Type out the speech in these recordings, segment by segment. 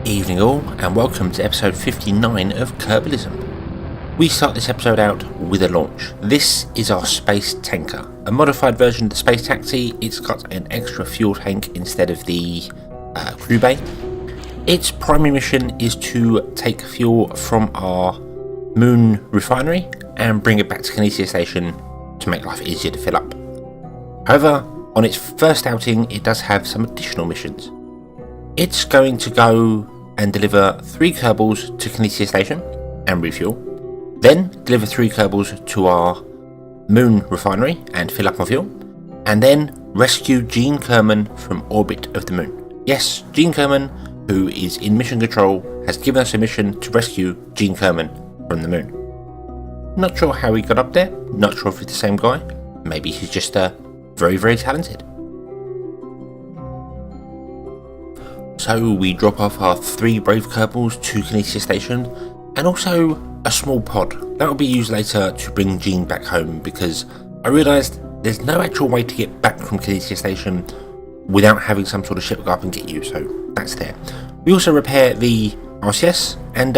Evening all, and welcome to episode 59 of Kerbalism. We start this episode out with a launch. This is our space tanker, a modified version of the space taxi. It's got an extra fuel tank instead of the crew bay. Its primary mission is to take fuel from our moon refinery and bring it back to Kinesia Station to make life easier to fill up. However, on its first outing, it does have some additional missions. It's going to go and deliver 3 Kerbals to Kinesia Station and refuel, then deliver 3 Kerbals to our moon refinery and fill up on fuel, and then rescue Gene Kerman from orbit of the moon. Yes, Gene Kerman, who is in mission control, has given us a mission to rescue Gene Kerman from the moon. Not sure how he got up there, not sure if it's the same guy, maybe he's just very, very talented. So we drop off our 3 brave Kerbals to Kinesia Station, and also a small pod. That will be used later to bring Gene back home, because I realised there's no actual way to get back from Kinesia Station without having some sort of ship go up and get you, so that's there. We also repair the RCS, and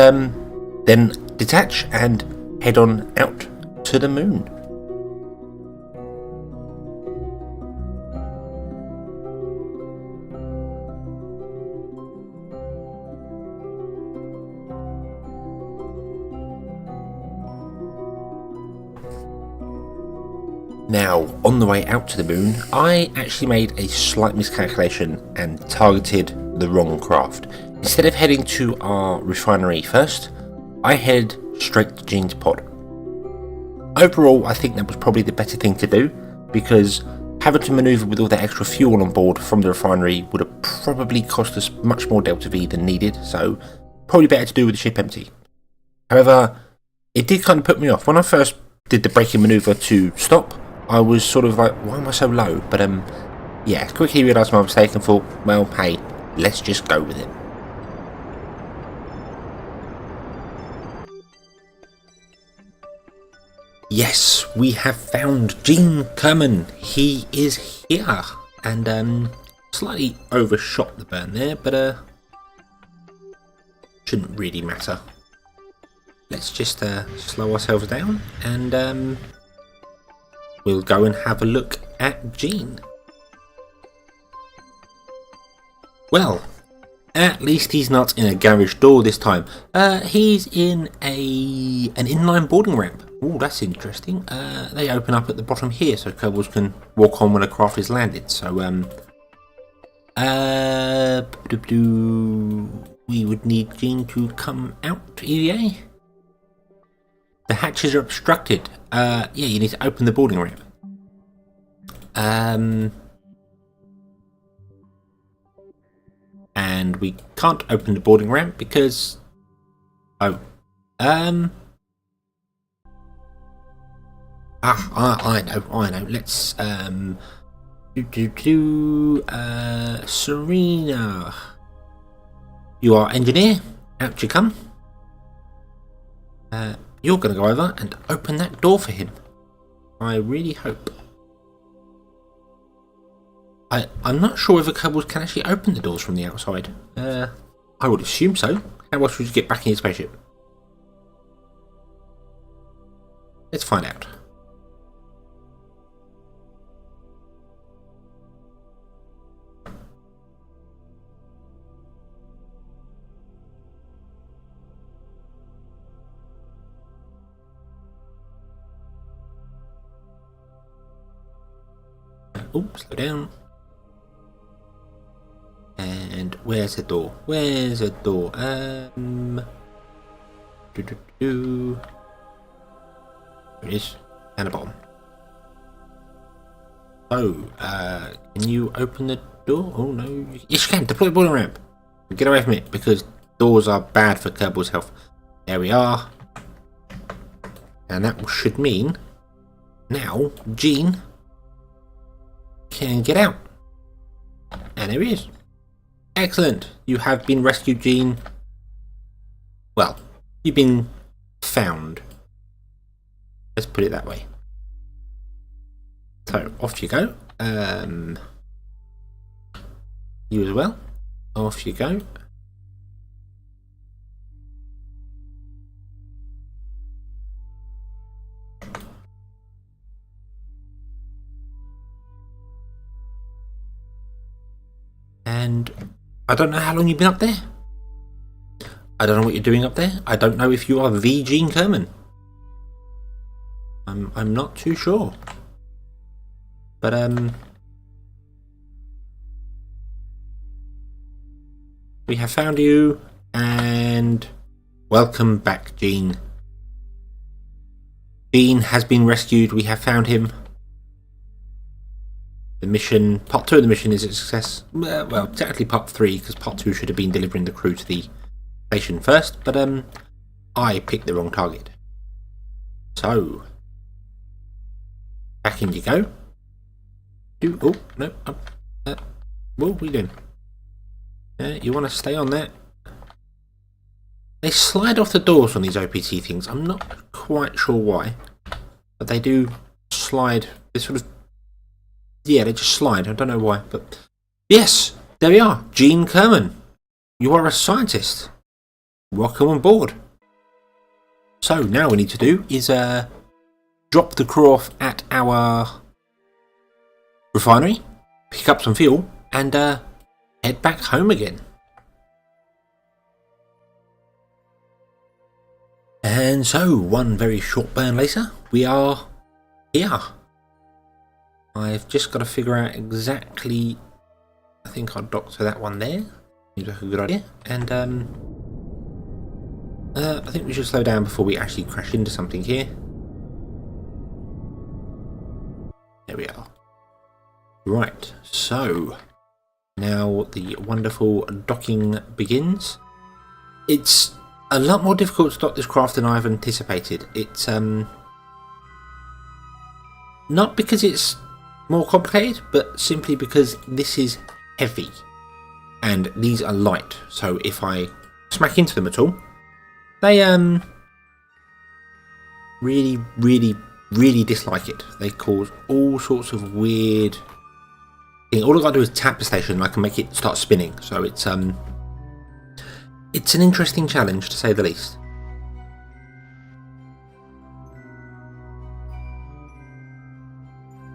then detach and head on out to the moon. Now, on the way out to the moon, I actually made a slight miscalculation and targeted the wrong craft. Instead of heading to our refinery first, I headed straight to Gene's pod. Overall, I think that was probably the better thing to do, because having to manoeuvre with all that extra fuel on board from the refinery would have probably cost us much more Delta V than needed, so probably better to do with the ship empty. However, it did kind of put me off. When I first did the braking manoeuvre to stop, I was sort of like, why am I so low? But yeah, quickly realised my mistake and thought, well, hey, let's just go with it. Yes, we have found Gene Kerman. He is here, and slightly overshot the burn there, but shouldn't really matter. Let's just slow ourselves down, and we'll go and have a look at Gene. Well, at least he's not in a garage door this time. He's in an inline boarding ramp. Oh, that's interesting. They open up at the bottom here, so Kerbals can walk on when a craft is landed. So, we would need Gene to come out, EVA. The hatches are obstructed. Yeah, you need to open the boarding ramp. And we can't open the boarding ramp because... I know. Let's, Serena. You are engineer. Out you come. You're going to go over and open that door for him. I really hope. I'm not sure whether Kerbals can actually open the doors from the outside. I would assume so. How else would you get back in your spaceship? Let's find out. Oops, slow down. And where's the door? Where's the door? There it is. And the bottom. Oh, can you open the door? Oh no. Yes, you can. Deploy the boarding ramp. Get away from it, because doors are bad for Kerbal's health. There we are. And that should mean now Gene can get out. And there he is. Excellent. You have been rescued, Gene. Well, you've been found. Let's put it that way. So off you go. You as well. Off you go. And I don't know how long you've been up there. I don't know what you're doing up there. I don't know if you are the Gene Kerman. I'm not too sure. But we have found you, and welcome back, Gene. Gene has been rescued. We have found him. The mission, part 2 of the mission, is a success. Well, technically part 3, because part 2 should have been delivering the crew to the station first, but I picked the wrong target. So, back in you go. Oh, no. What are we doing? You want to stay on that? They slide off the doors on these OPT things. I'm not quite sure why, but they do slide. They sort of, yeah, they just slide. I don't know why, but yes, there we are. Gene Kerman, you are a scientist. Welcome on board. So now we need to do is drop the crew off at our refinery, pick up some fuel, and head back home again. And so, one very short burn later, we are here. I've just got to figure out exactly. I think I'll dock to that one there. Seems like a good idea. And I think we should slow down before we actually crash into something here. There we are. Right, so now the wonderful docking begins. It's a lot more difficult to dock this craft than I've anticipated. It's not because it's more complicated, but simply because this is heavy and these are light. So if I smack into them at all, they really dislike it. They cause all sorts of weird things. All I've got to do is tap the station and I can make it start spinning. So it's an interesting challenge, to say the least.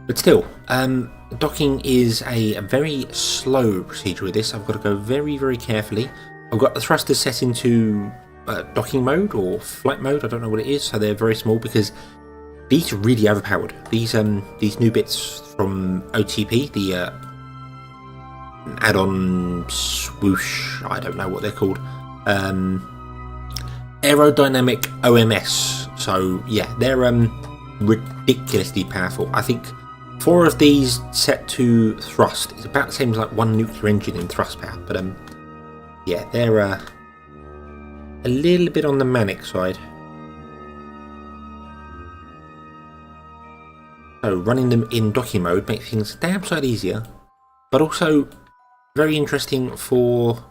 But still, docking is a very slow procedure with this. I've got to go very carefully. I've got the thrusters set into docking mode or flight mode. I don't know what it is. So they're very small because these are really overpowered. These new bits from OTP, the add-on swoosh. I don't know what they're called. Aerodynamic OMS. So yeah, they're ridiculously powerful. I think 4 of these set to thrust is about the same as like one nuclear engine in thrust power. But yeah, they're a little bit on the manic side. So running them in docking mode makes things a damn sight easier, but also very interesting for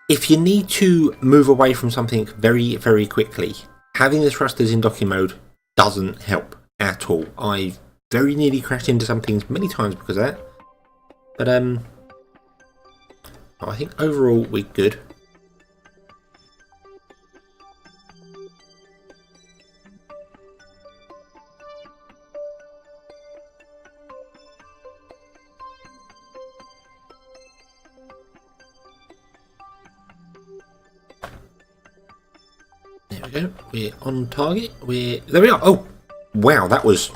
if you need to move away from something very quickly. Having the thrusters in docking mode doesn't help at all. I very nearly crashed into some things many times because of that. But I think overall we're good. There we go. We're on target. There we are. Oh, wow! That was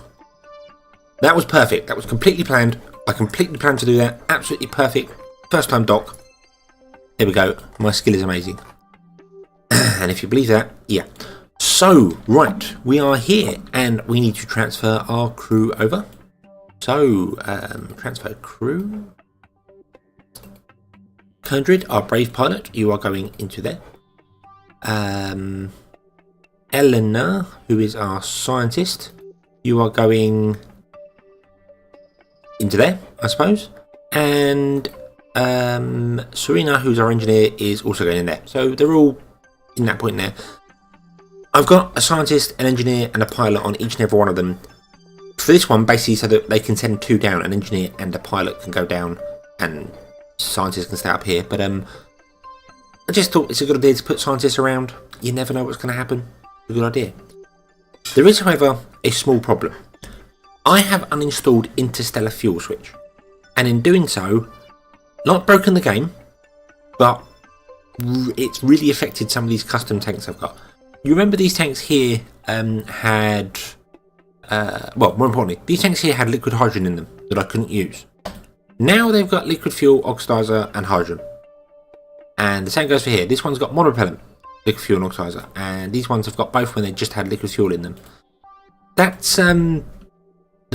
perfect. That was completely planned. I completely planned to do that. Absolutely perfect. First time dock. There we go. My skill is amazing. And if you believe that, yeah. So, right, we are here, and we need to transfer our crew over. So, transfer crew. Kindred, our brave pilot, you are going into there. Eleanor, who is our scientist, you are going into there, I suppose. And Serena, who's our engineer, is also going in there. So they're all in that point there. I've got a scientist, an engineer, and a pilot on each and every one of them. For this one, basically, so that they can send 2 down. An engineer and a pilot can go down, and scientists can stay up here. But I just thought it's a good idea to put scientists around. You never know what's going to happen. It's a good idea. There is, however, a small problem. I have uninstalled Interstellar Fuel Switch, and in doing so, not broken the game, but it's really affected some of these custom tanks I've got. You remember these tanks here had, well, more importantly, these tanks here had liquid hydrogen in them that I couldn't use. Now they've got liquid fuel, oxidizer, and hydrogen. And the same goes for here. This one's got monopropellant, liquid fuel, and oxidizer, and these ones have got both when they just had liquid fuel in them. That's the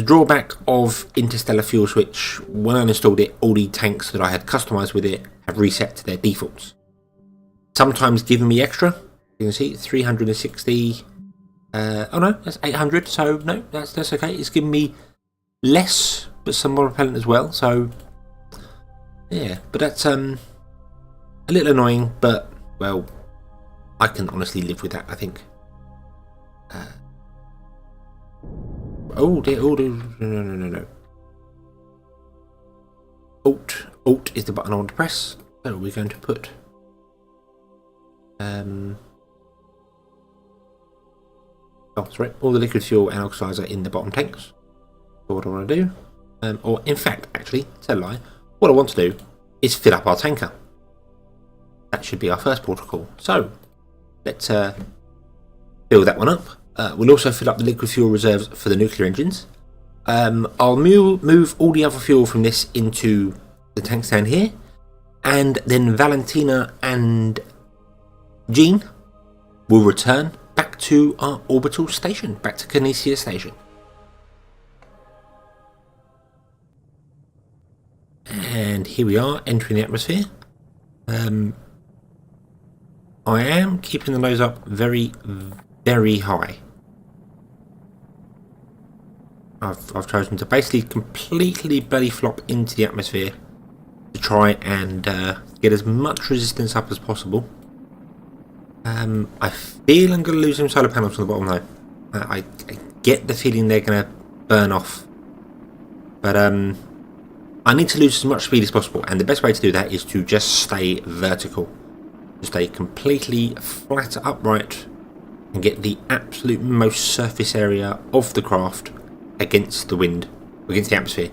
drawback of Interstellar Fuel Switch. When I installed it, all the tanks that I had customized with it have reset to their defaults. Sometimes giving me extra. You can see 360. Oh no, that's 800. So no, that's okay. It's giving me less, but some more repellent as well. So yeah, but that's a little annoying. But well, I can honestly live with that. I think. Oh dear! Oh no! Alt is the button I want to press. So we're going to put. Oh, sorry, all the liquid fuel and oxidizer in the bottom tanks. So what I want to do, or in fact, actually, tell a lie, what I want to do is fill up our tanker. That should be our first port of call. So let's fill that one up. We'll also fill up the liquid fuel reserves for the nuclear engines. I'll move all the other fuel from this into the tanks down here, and then Valentina and Gene will return back to our orbital station, back to Kinesia Station. And here we are, entering the atmosphere. I am keeping the nose up very, very high. I've chosen to basically completely belly flop into the atmosphere to try and get as much resistance up as possible. I feel I'm going to lose some solar panels on the bottom though. I get the feeling they're going to burn off. But I need to lose as much speed as possible, and the best way to do that is to just stay vertical. To stay completely flat upright and get the absolute most surface area of the craft against the wind, against the atmosphere,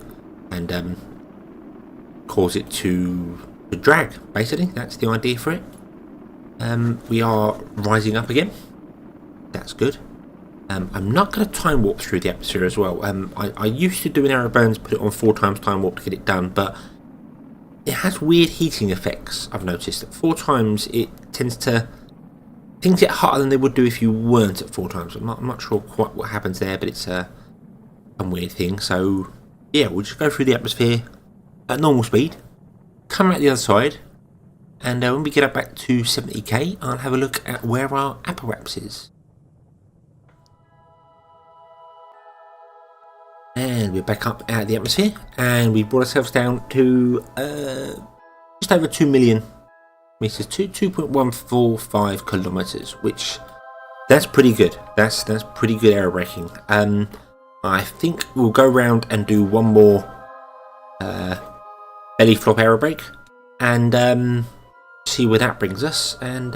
and cause it to drag, basically. That's the idea for it. We are rising up again. That's good. I'm not going to time warp through the atmosphere as well. I used to do an aeroburns, put it on 4 times time warp to get it done, but it has weird heating effects. I've noticed at 4 times it tends to things get hotter than they would do if you weren't at 4 times. I'm not sure quite what happens there, but it's a weird thing. So yeah, we'll just go through the atmosphere at normal speed, come out the other side, and when we get up back to 70k, I'll have a look at where our apoapsis is. And we're back up out of the atmosphere, and we brought ourselves down to just over 2 million meters, 2.145 kilometers, which that's pretty good. That's pretty good aero braking. I think we'll go around and do one more belly flop aero brake, and see where that brings us, and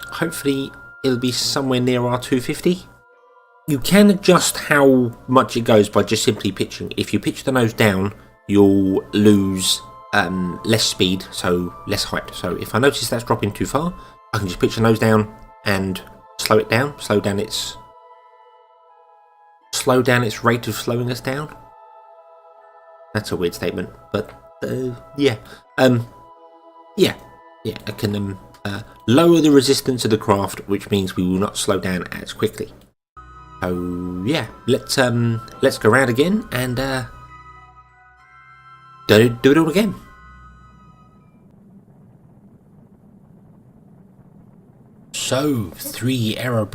hopefully it'll be somewhere near our 250. You can adjust how much it goes by just simply pitching. If you pitch the nose down, you'll lose less speed, so less height. So if I notice that's dropping too far, I can just pitch the nose down and slow it down, slow down its rate of slowing us down. That's a weird statement, but yeah, I can lower the resistance of the craft, which means we will not slow down as quickly. So yeah, let's go around again and do it all again. So 3 aero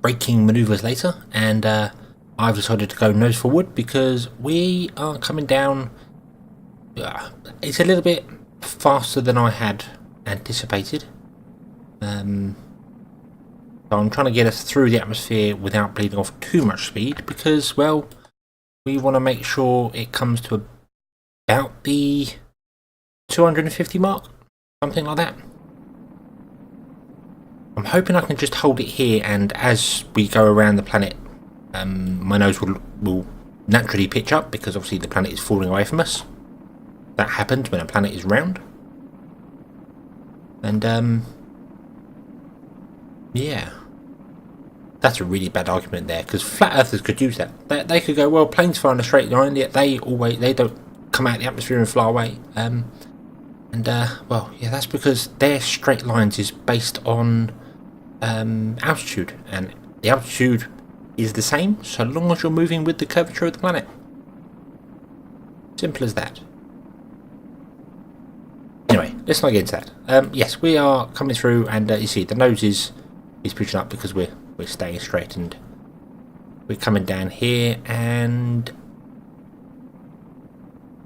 braking maneuvers later, and I've decided to go nose forward because we are coming down. It's a little bit faster than I had anticipated. So I'm trying to get us through the atmosphere without bleeding off too much speed, because, well, we want to make sure it comes to about the 250 mark, something like that. I'm hoping I can just hold it here, and as we go around the planet, my nose will naturally pitch up because obviously the planet is falling away from us. That happens when a planet is round. And yeah, that's a really bad argument there, because flat earthers could use that. They could go, well, planes fly in a straight line, yet they don't come out of the atmosphere and fly away. Well, yeah, that's because their straight lines is based on altitude, and the altitude is the same so long as you're moving with the curvature of the planet. Simple as that. Anyway, let's not get into that. Yes, we are coming through, and you see the nose is pushing up because we're staying straight, and we're coming down here, and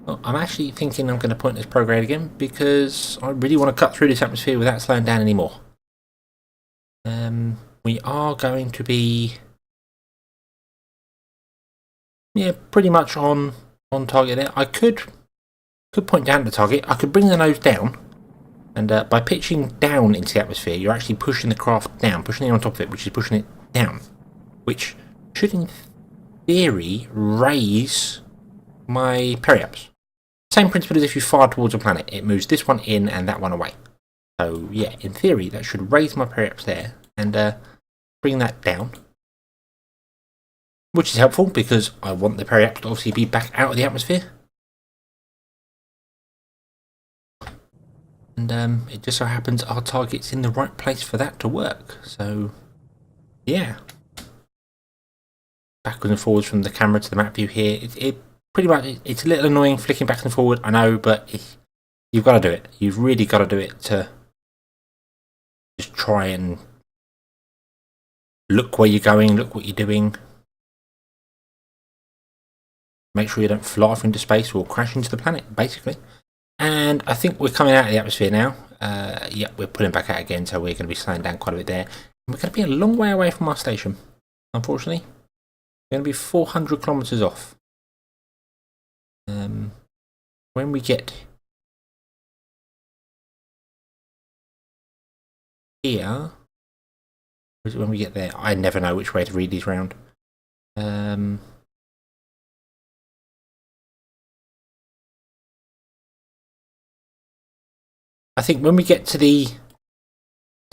well, I'm actually thinking I'm going to point this prograde again because I really want to cut through this atmosphere without slowing down anymore. We are going to be, yeah, pretty much on target there. I could point down the target. I could bring the nose down, and by pitching down into the atmosphere, you're actually pushing the craft down, pushing it on top of it, which is pushing it down, which should, in theory, raise my periaps. Same principle as if you fire towards a planet. It moves this one in and that one away. So yeah, in theory, that should raise my periaps there and bring that down, which is helpful because I want the periaps to obviously be back out of the atmosphere. And it just so happens our target's in the right place for that to work. So yeah, backwards and forwards from the camera to the map view here. It pretty much, it's a little annoying flicking back and forward, I know, but you've got to do it. You've really got to do it to just try and look where you're going, look what you're doing. Make sure you don't fly off into space or crash into the planet, basically. And I think we're coming out of the atmosphere now. Yeah, we're pulling back out again, so we're going to be slowing down quite a bit there. And we're going to be a long way away from our station, unfortunately. We're going to be 400 kilometers off. When we get here, when we get there, I never know which way to read these round. I think when we get to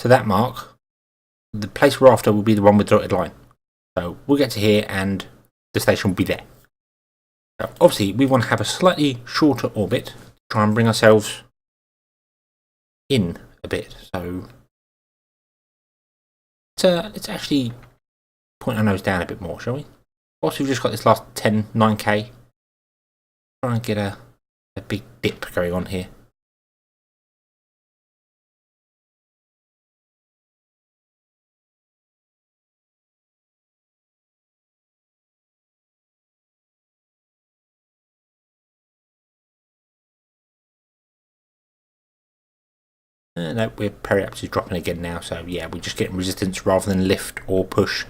that mark, the place we're after will be the one with the dotted line. So we'll get to here and the station will be there. So obviously we want to have a slightly shorter orbit to try and bring ourselves in a bit. So let's actually point our nose down a bit more, shall we? Also, we've just got this last 9k. Try and get a big dip going on here. No, we're periaps is dropping again now, so yeah, we're just getting resistance rather than lift or push.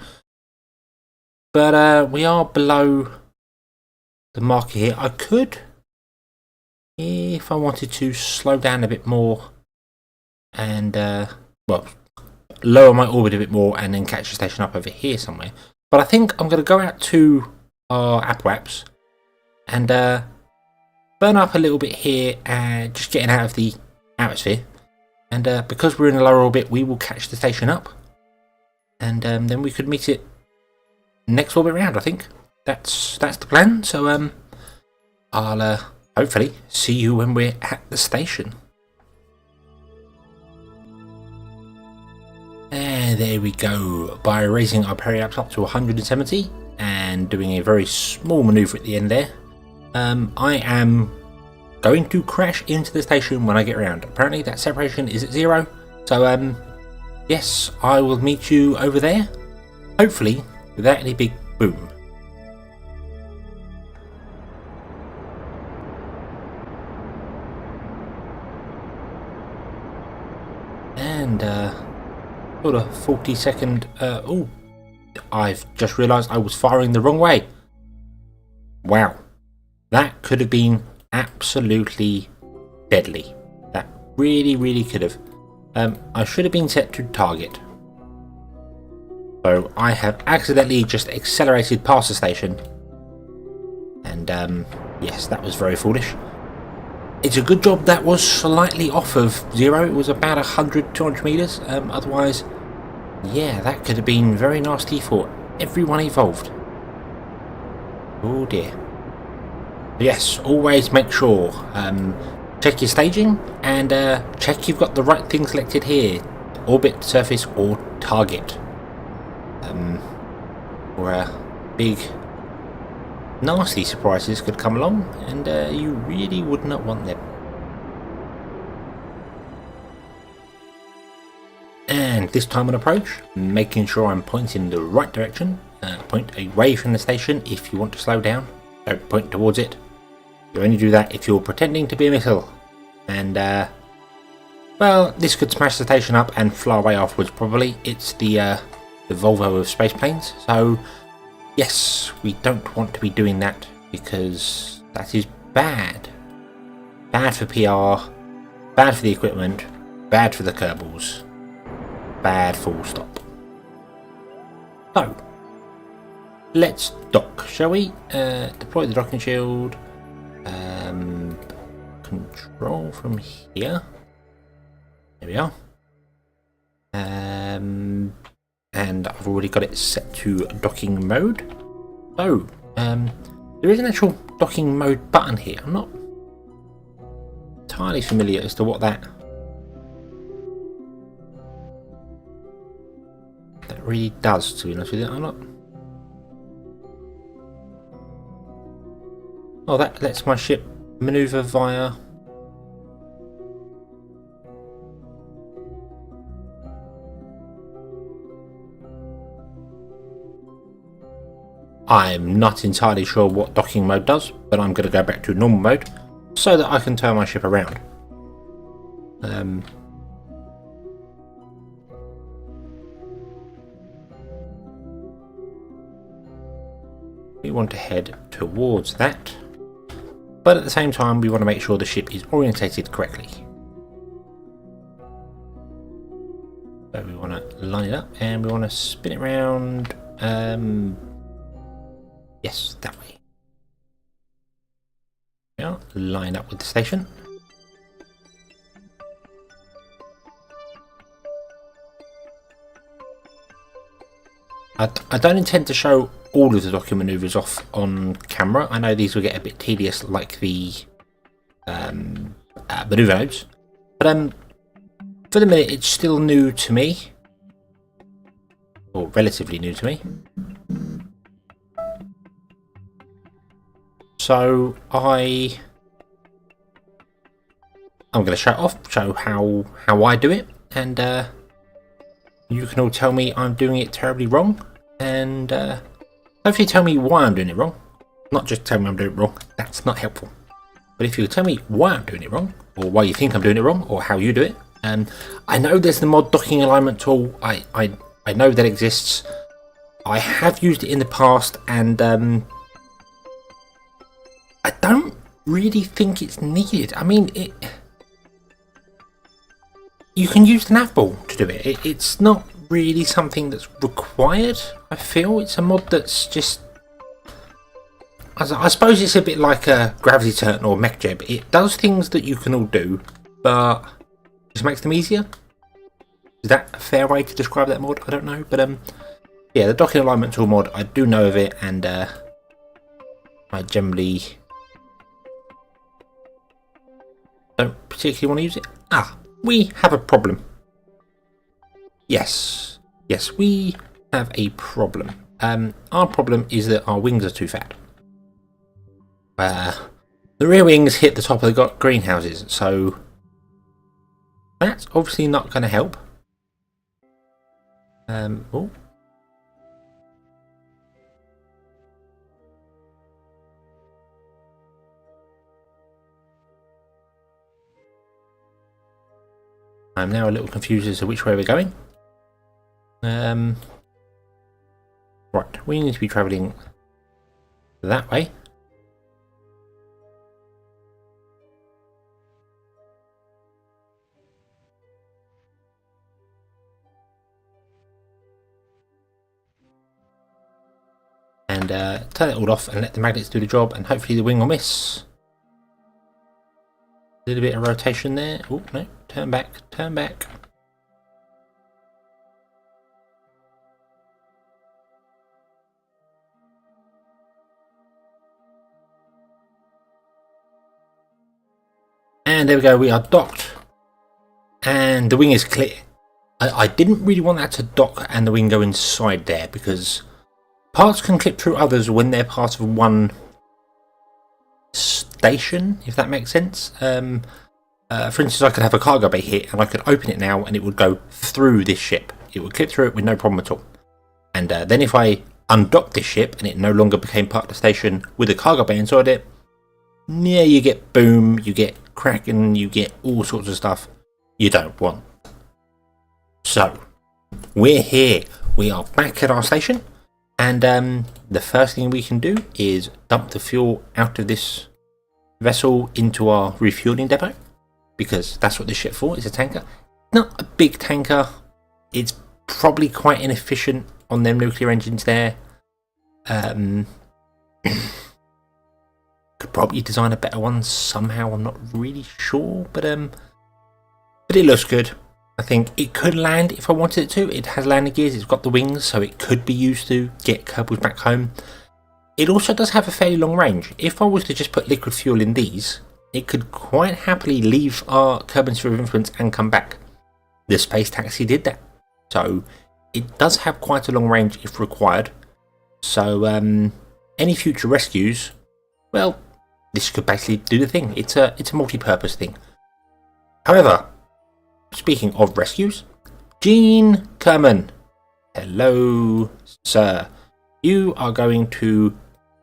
But we are below the marker here. I could, if I wanted to, slow down a bit more and, well, lower my orbit a bit more and then catch the station up over here somewhere. But I think I'm going to go out to our apoaps and burn up a little bit here and just getting out of the atmosphere. And because we're in a lower orbit, we will catch the station up. And then we could meet it next orbit round, I think. That's the plan. So I'll hopefully see you when we're at the station. And there we go. By raising our periaps up to 170 and doing a very small manoeuvre at the end there, I am going to crash into the station when I get around. Apparently that separation is at 0. So yes, I will meet you over there. Hopefully without any big boom. And got a 40-second. Oh, I've just realised I was firing the wrong way. Wow, that could have been absolutely deadly. That really could have. I should have been set to target. So I have accidentally just accelerated past the station And yes, that was very foolish. It's a good job that was slightly off of 0. It was about 100, 200 meters. Otherwise, yeah, that could have been very nasty for everyone involved. Oh dear. Yes, always make sure. Check your staging and check you've got the right thing selected here. Orbit, surface, or target. Or big nasty surprises could come along, and you really would not want them. And this time on approach, making sure I'm pointing in the right direction. Point away from the station if you want to slow down. Don't point towards it. You only do that if you're pretending to be a missile. And well, this could smash the station up and fly away afterwards probably. It's the Volvo of space planes, so yes, we don't want to be doing that because that is bad. Bad for PR, bad for the equipment, bad for the Kerbals, bad full stop. So, let's dock, shall we? Deploy the docking shield. Control from here. There we are. And I've already got it set to docking mode. So, there is an actual docking mode button here. I'm not entirely familiar as to what that really does, to be honest with you. I'm not. Oh, that lets my ship maneuver via. I'm not entirely sure what docking mode does, but I'm going to go back to normal mode so that I can turn my ship around. We want to head towards that, but at the same time we want to make sure the ship is orientated correctly. So we want to line it up and we want to spin it around. Yes, that way. Yeah, line up with the station. I don't intend to show all of the docking maneuvers off on camera. I know these will get a bit tedious, like the maneuver nodes, but for the minute it's still new to me, or relatively new to me. So I'm going to show it off, show how I do it, and you can all tell me I'm doing it terribly wrong, and hopefully tell me why I'm doing it wrong. Not just tell me I'm doing it wrong, that's not helpful. But if you tell me why I'm doing it wrong, or why you think I'm doing it wrong, or how you do it, I know there's the mod docking alignment tool. I know that exists. I have used it in the past, and I don't really think it's needed. I mean, you can use the navball to do it. It's not really something that's required, I feel. It's a mod that's just... I suppose it's a bit like a gravity turn or mech jeb. It does things that you can all do, but just makes them easier. Is that a fair way to describe that mod? I don't know, but yeah, the docking alignment tool mod, I do know of it, and I generally don't particularly want to use it. We have a problem. Yes, we have a problem. Our problem is that our wings are too fat. The rear wings hit the top of the greenhouses, so that's obviously not going to help. Oh. I'm now a little confused as to which way we're going. Right, we need to be travelling that way. And and turn it all off and let the magnets do the job, and hopefully the wing will miss. A little bit of rotation there. Oh no, turn back, turn back. And there we go, we are docked. And the wing is clear. I didn't really want that to dock and the wing go inside there, because parts can clip through others when they're part of one station, if that makes sense. For instance, I could have a cargo bay here and I could open it now and it would go through this ship. It would clip through it with no problem at all. And then if I undocked this ship and it no longer became part of the station with a cargo bay inside it, yeah, you get boom, you get cracking, you get all sorts of stuff you don't want. So, we're here. We are back at our station. And the first thing we can do is dump the fuel out of this vessel into our refueling depot, because that's what this ship's for. It's a tanker. Not a big tanker. It's probably quite inefficient on them nuclear engines there. Could probably design a better one somehow. I'm not really sure, but it looks good. I think it could land if I wanted it to. It has landing gears, it's got the wings, so it could be used to get Kerbals back home. It also does have a fairly long range. If I was to just put liquid fuel in these, it could quite happily leave our Kerbal sphere of influence and come back. The space taxi did that. So it does have quite a long range if required. So any future rescues, well, this could basically do the thing. It's a multi-purpose thing. However, speaking of rescues, Gene Kerman, hello sir. You are going to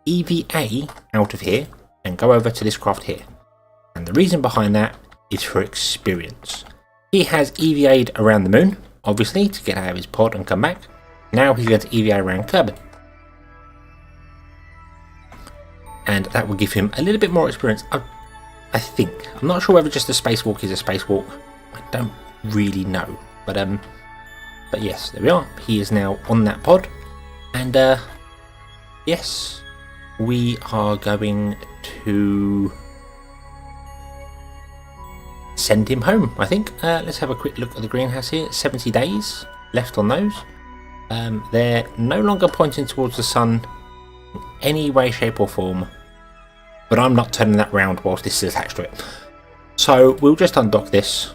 EVA out of here and go over to this craft here. And the reason behind that is for experience. He has EVA'd around the moon, obviously, to get out of his pod and come back. Now he's going to EVA around Kerbal. And that will give him a little bit more experience, I think. I'm not sure whether just a spacewalk is a spacewalk. I don't really know. But yes, there we are. He is now on that pod. And yes, we are going to send him home, I think. Let's have a quick look at the greenhouse here. 70 days left on those. They're no longer pointing towards the sun in any way, shape or form, but I'm not turning that round whilst this is attached to it. So we'll just undock this,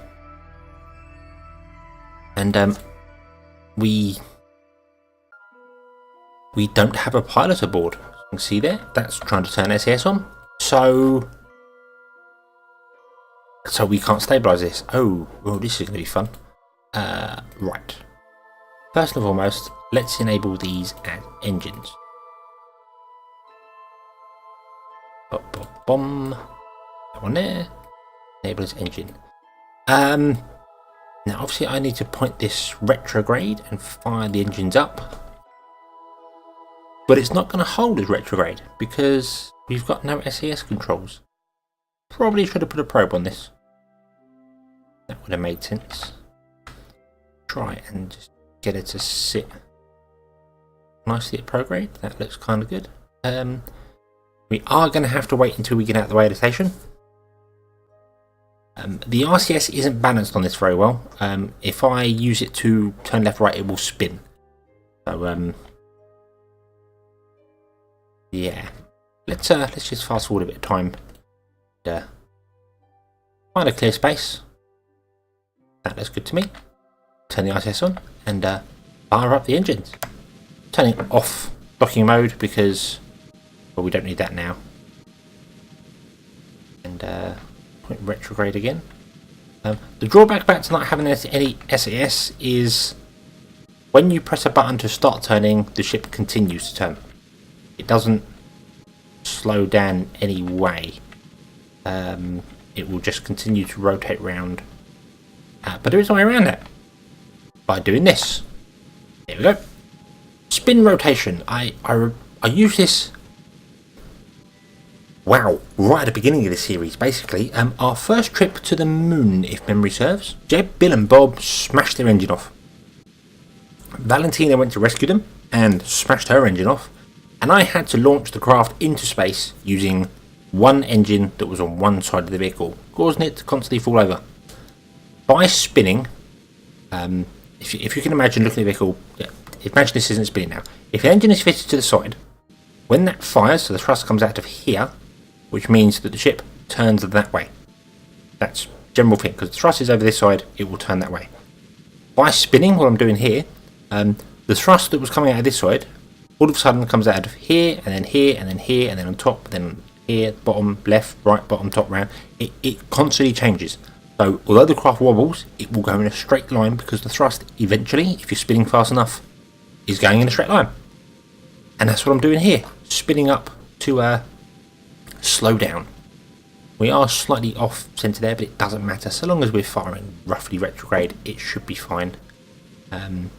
and we don't have a pilot aboard. You can see there, that's trying to turn SAS on, so we can't stabilise this. Oh, this is going to be fun. Right, first and foremost, let's enable these as engines. Bomb. That one there. Enable as engine. Now obviously I need to point this retrograde and fire the engines up. But it's not going to hold as retrograde because we've got no SAS controls. Probably should have put a probe on this. That would have made sense. Try and just get it to sit nicely at prograde. That looks kind of good. We are going to have to wait until we get out of the way of the station. The RCS isn't balanced on this very well. If I use it to turn left right, it will spin. So yeah, let's just fast forward a bit of time. Find a clear space. That looks good to me. Turn the RCS on and fire up the engines. Turning off docking mode because, well, we don't need that now. And point retrograde again. The drawback back to not having any SAS is when you press a button to start turning, the ship continues to turn. It doesn't slow down any way. It will just continue to rotate round. But there is a way around that. By doing this. There we go. Spin rotation. I use this. Wow, right at the beginning of the series, basically. Our first trip to the moon, if memory serves. Jeb, Bill and Bob smashed their engine off. Valentina went to rescue them and smashed her engine off. and I had to launch the craft into space using one engine that was on one side of the vehicle, causing it to constantly fall over. By spinning, if you can imagine looking at the vehicle, imagine this isn't spinning now. If the engine is fitted to the side, when that fires, so the thrust comes out of here, which means that the ship turns that way. That's general thing, because the thrust is over this side, it will turn that way. By spinning, what I'm doing here, the thrust that was coming out of this side, all of a sudden comes out of here, and then here, and then here, and then on top, then here, bottom, left, right, bottom, top, round. It constantly changes. So although the craft wobbles, it will go in a straight line because the thrust eventually, if you're spinning fast enough, is going in a straight line. And that's what I'm doing here, spinning up to slow down. We are slightly off centre there, but it doesn't matter. So long as we're firing roughly retrograde, it should be fine. I'm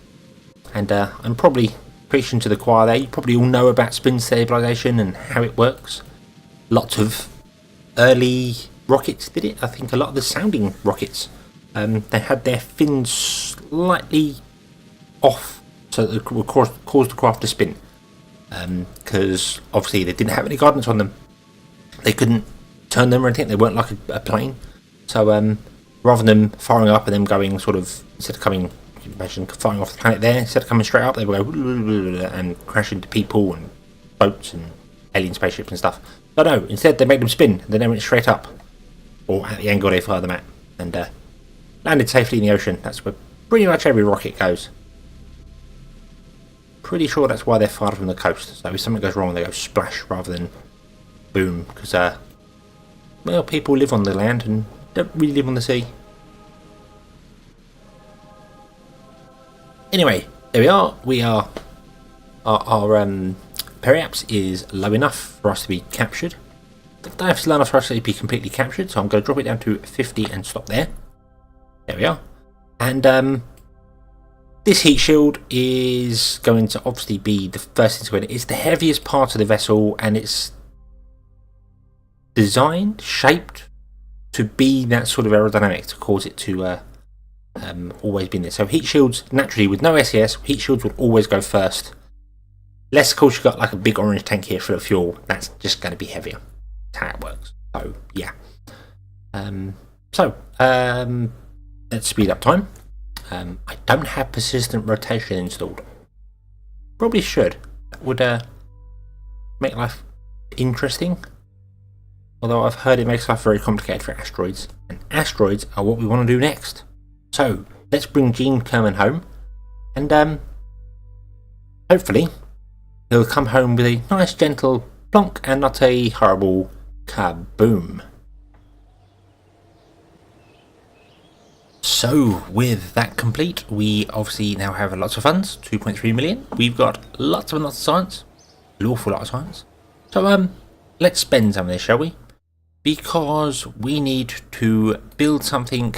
probably preaching to the choir there. You probably all know about spin stabilisation and how it works. Lots of early rockets did it. I think a lot of the sounding rockets, they had their fins slightly off, so that it would cause the craft to spin. Because obviously they didn't have any guidance on them. They couldn't turn them or anything. They weren't like a plane. So rather than firing up and them going sort of, instead of coming, imagine firing off the planet there, instead of coming straight up, they would go and crash into people and boats and alien spaceships and stuff. But no, instead they made them spin, and then they went straight up, or at the angle they fire them at, and landed safely in the ocean. That's where pretty much every rocket goes. Pretty sure that's why they're fired from the coast. So if something goes wrong, they go splash rather than boom, because well, people live on the land and don't really live on the sea. Anyway, there we are. Our periaps is low enough for us to be captured. I don't know if it's low enough for us to be completely captured, so I'm going to drop it down to 50 and stop there. There we are. And this heat shield is going to obviously be the first thing to go in. It's the heaviest part of the vessel, and it's designed, shaped to be that sort of aerodynamic to cause it to always be in there. So heat shields, naturally, with no SES, heat shields will always go first. Unless, of course, you've got like a big orange tank here full of fuel. That's just going to be heavier. That's how it works. So, yeah. Let's speed up time. I don't have persistent rotation installed. Probably should. That would make life interesting. Although I've heard it makes life very complicated for asteroids. And asteroids are what we want to do next. So, let's bring Gene Kerman home. And hopefully he'll come home with a nice gentle plonk and not a horrible kaboom. So with that complete, we obviously now have lots of funds, 2.3 million. We've got lots of science, an awful lot of science. So let's spend some of this, shall we? Because we need to build something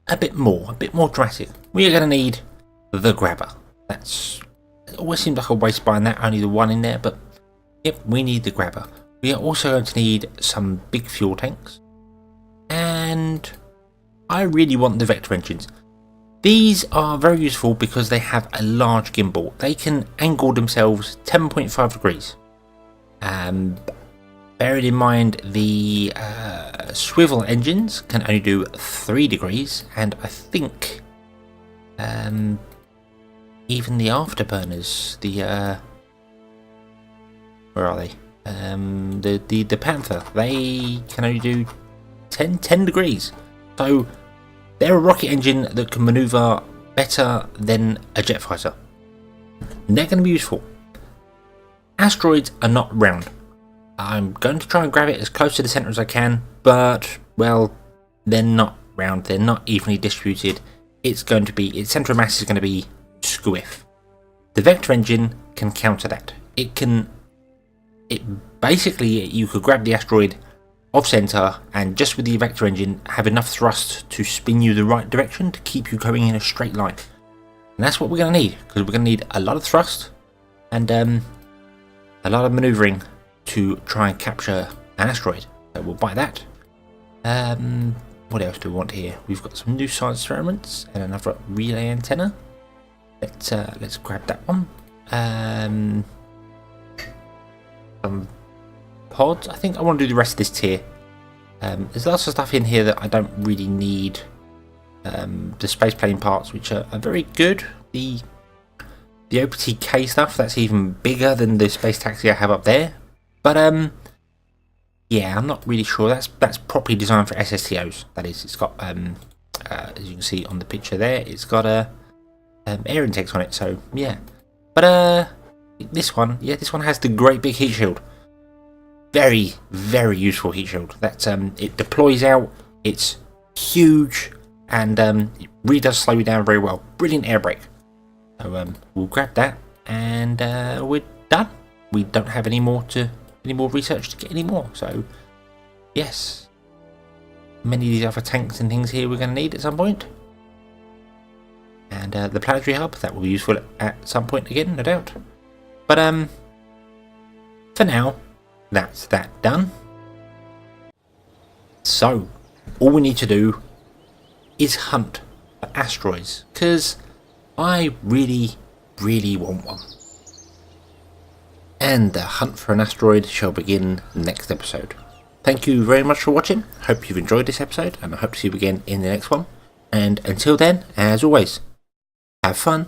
a bit more dramatic. We are going to need the grabber. It always seems like a waste buying that, only the one in there, but yep, we need the grabber. We are also going to need some big fuel tanks, and I really want the vector engines. These are very useful because they have a large gimbal. They can angle themselves 10.5 degrees. Bearing in mind the swivel engines can only do 3 degrees, and I think even the afterburners, where are they? The Panther, they can only do 10 degrees. So they're a rocket engine that can maneuver better than a jet fighter. And they're going to be useful. Asteroids are not round. I'm going to try and grab it as close to the centre as I can, but, well, they're not round. They're not evenly distributed. Its centre of mass is going to be squiff. The vector engine can counter that. Basically, you could grab the asteroid off centre and just with the vector engine have enough thrust to spin you the right direction to keep you going in a straight line. And that's what we're going to need, because we're going to need a lot of thrust and a lot of manoeuvring to try and capture an asteroid. So we'll buy that. What else do we want here? We've got some new science experiments and another relay antenna. Let's grab that one. some pods. I think I want to do the rest of this tier. There's lots of stuff in here that I don't really need. The space plane parts, which are very good. The OPTK stuff, that's even bigger than the space taxi I have up there. But yeah, I'm not really sure. That's properly designed for SSTOs. That is, it's got as you can see on the picture there, it's got air intakes on it. So yeah, but this one has the great big heat shield. Very, very useful heat shield. That's it deploys out. It's huge, and it really does slow you down very well. Brilliant air brake. So we'll grab that, and we're done. We don't have any more research to get any more. So yes, many of these other tanks and things here we're going to need at some point. And the planetary hub, that will be useful at some point again, no doubt. But for now, that's that done. So all we need to do is hunt for asteroids, because I really, really want one. And the hunt for an asteroid shall begin next episode. Thank you very much for watching. Hope you've enjoyed this episode, and I hope to see you again in the next one. And until then, as always, have fun.